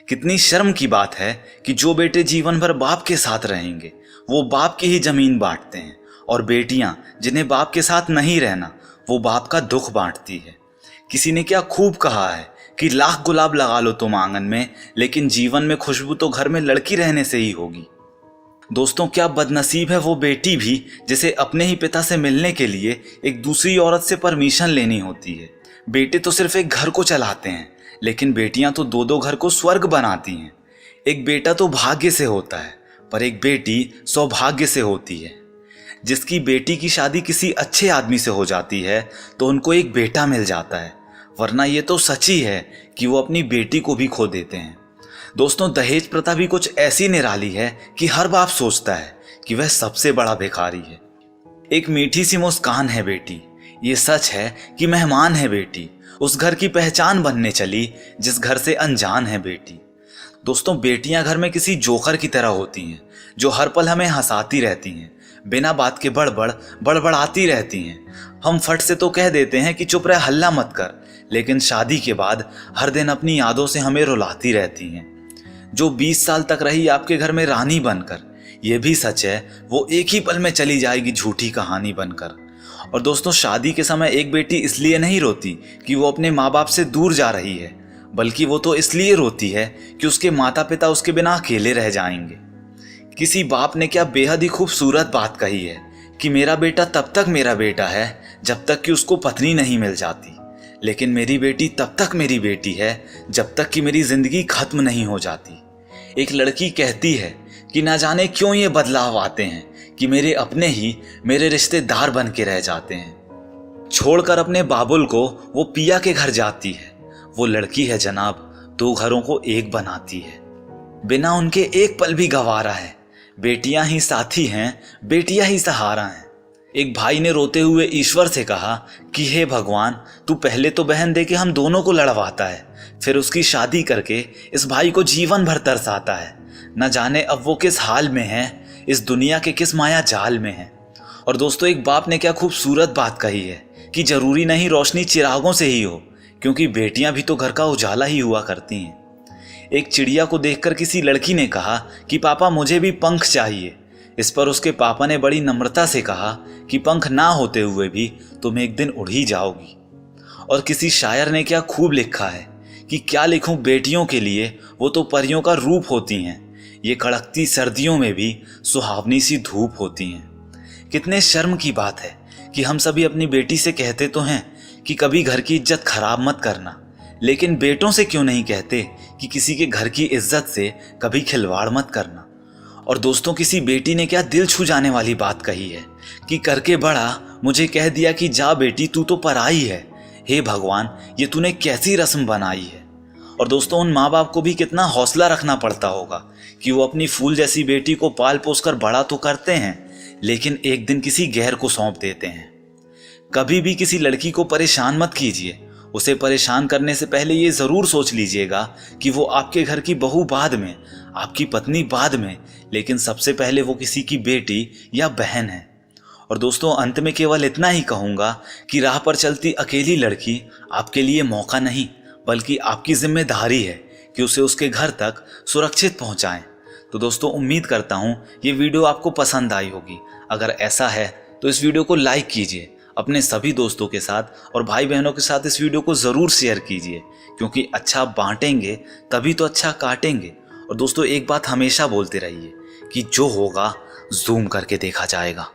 कितनी शर्म की बात है कि जो बेटे जीवन भर बाप के साथ रहेंगे वो बाप की ही जमीन बांटते हैं, और बेटियां जिन्हें बाप के साथ नहीं रहना वो बाप का दुख बांटती है। किसी ने क्या खूब कहा है कि लाख गुलाब लगा लो तुम आंगन में, लेकिन जीवन में खुशबू तो घर में लड़की रहने से ही होगी। दोस्तों, क्या बदनसीब है वो बेटी भी जिसे अपने ही पिता से मिलने के लिए एक दूसरी औरत से परमिशन लेनी होती है। बेटे तो सिर्फ एक घर को चलाते हैं, लेकिन बेटियां तो दो दो घर को स्वर्ग बनाती हैं। एक बेटा तो भाग्य से होता है, पर एक बेटी सौभाग्य से होती है। जिसकी बेटी की शादी किसी अच्छे आदमी से हो जाती है तो उनको एक बेटा मिल जाता है, वरना ये तो सच ही है कि वो अपनी बेटी को भी खो देते हैं। दोस्तों, दहेज प्रथा भी कुछ ऐसी निराली है कि हर बाप सोचता है कि वह सबसे बड़ा भिखारी है। एक मीठी सी मुस्कान है बेटी, ये सच है कि मेहमान है बेटी, उस घर की पहचान बनने चली जिस घर से अनजान है बेटी। दोस्तों, बेटियां घर में किसी जोकर की तरह होती हैं जो हर पल हमें हंसाती रहती हैं, बिना बात के बड़बड़ाती रहती हैं। हम फट से तो कह देते हैं कि चुप रह, हल्ला मत कर, लेकिन शादी के बाद हर दिन अपनी यादों से हमें रुलाती रहती हैं। जो 20 साल तक रही आपके घर में रानी बनकर, यह भी सच है वो एक ही पल में चली जाएगी झूठी कहानी बनकर। और दोस्तों, शादी के समय एक बेटी इसलिए नहीं रोती कि वो अपने माँ बाप से दूर जा रही है, बल्कि वो तो इसलिए रोती है कि उसके माता पिता उसके बिना अकेले रह जाएंगे। किसी बाप ने क्या बेहद ही खूबसूरत बात कही है कि मेरा बेटा तब तक मेरा बेटा है जब तक कि उसको पत्नी नहीं मिल जाती, लेकिन मेरी बेटी तब तक मेरी बेटी है जब तक कि मेरी जिंदगी खत्म नहीं हो जाती। एक लड़की कहती है कि ना जाने क्यों ये बदलाव आते हैं कि मेरे अपने ही मेरे रिश्तेदार बन के रह जाते हैं। छोड़कर अपने बाबुल को वो पिया के घर जाती है। वो लड़की है जनाब, दो घरों को एक बनाती है, बिना उनके एक पल भी गंवारा है। बेटियां ही साथी हैं, बेटियां ही सहारा हैं। एक भाई ने रोते हुए ईश्वर से कहा कि हे भगवान, तू पहले तो बहन दे के हम दोनों को लड़वाता है, फिर उसकी शादी करके इस भाई को जीवन भर तरसाता है। न जाने अब वो किस हाल में है, इस दुनिया के किस माया जाल में है। और दोस्तों, एक बाप ने क्या खूबसूरत बात कही है कि जरूरी नहीं रोशनी चिरागों से ही हो, क्योंकि बेटियां भी तो घर का उजाला ही हुआ करती हैं। एक चिड़िया को देखकर किसी लड़की ने कहा कि पापा मुझे भी पंख चाहिए। इस पर उसके पापा ने बड़ी नम्रता से कहा कि पंख ना होते हुए भी तुम एक दिन उड़ ही जाओगी। और किसी शायर ने क्या खूब लिखा है कि क्या लिखूं बेटियों के लिए, वो तो परियों का रूप होती हैं, ये कड़कती सर्दियों में भी सुहावनी सी धूप होती हैं। कितने शर्म की बात है कि हम सभी अपनी बेटी से कहते तो हैं कि कभी घर की इज्जत खराब मत करना, लेकिन बेटों से क्यों नहीं कहते कि किसी के घर की इज्जत से कभी खिलवाड़ मत करना। और दोस्तों, किसी बेटी ने क्या दिल छू जाने वाली बात कही है कि करके बड़ा मुझे कह दिया कि जा बेटी तू तो पराई है। हे भगवान, ये तूने कैसी रस्म बनाई है। और दोस्तों, उन माँ बाप को भी कितना हौसला रखना पड़ता होगा कि वो अपनी फूल जैसी बेटी को पाल पोस कर बड़ा तो करते हैं, लेकिन एक दिन किसी गैर को सौंप देते हैं। कभी भी किसी लड़की को परेशान मत कीजिए। उसे परेशान करने से पहले ये जरूर सोच लीजिएगा कि वो आपके घर की बहू बाद में, आपकी पत्नी बाद में, लेकिन सबसे पहले वो किसी की बेटी या बहन है। और दोस्तों, अंत में केवल इतना ही कहूंगा कि राह पर चलती अकेली लड़की आपके लिए मौका नहीं, बल्कि आपकी जिम्मेदारी है कि उसे उसके घर तक सुरक्षित पहुंचाएं। तो दोस्तों, उम्मीद करता हूं ये वीडियो आपको पसंद आई होगी। अगर ऐसा है तो इस वीडियो को लाइक कीजिए, अपने सभी दोस्तों के साथ और भाई बहनों के साथ इस वीडियो को ज़रूर शेयर कीजिए, क्योंकि अच्छा बांटेंगे तभी तो अच्छा काटेंगे। और दोस्तों, एक बात हमेशा बोलते रहिए कि जो होगा जूम करके देखा जाएगा।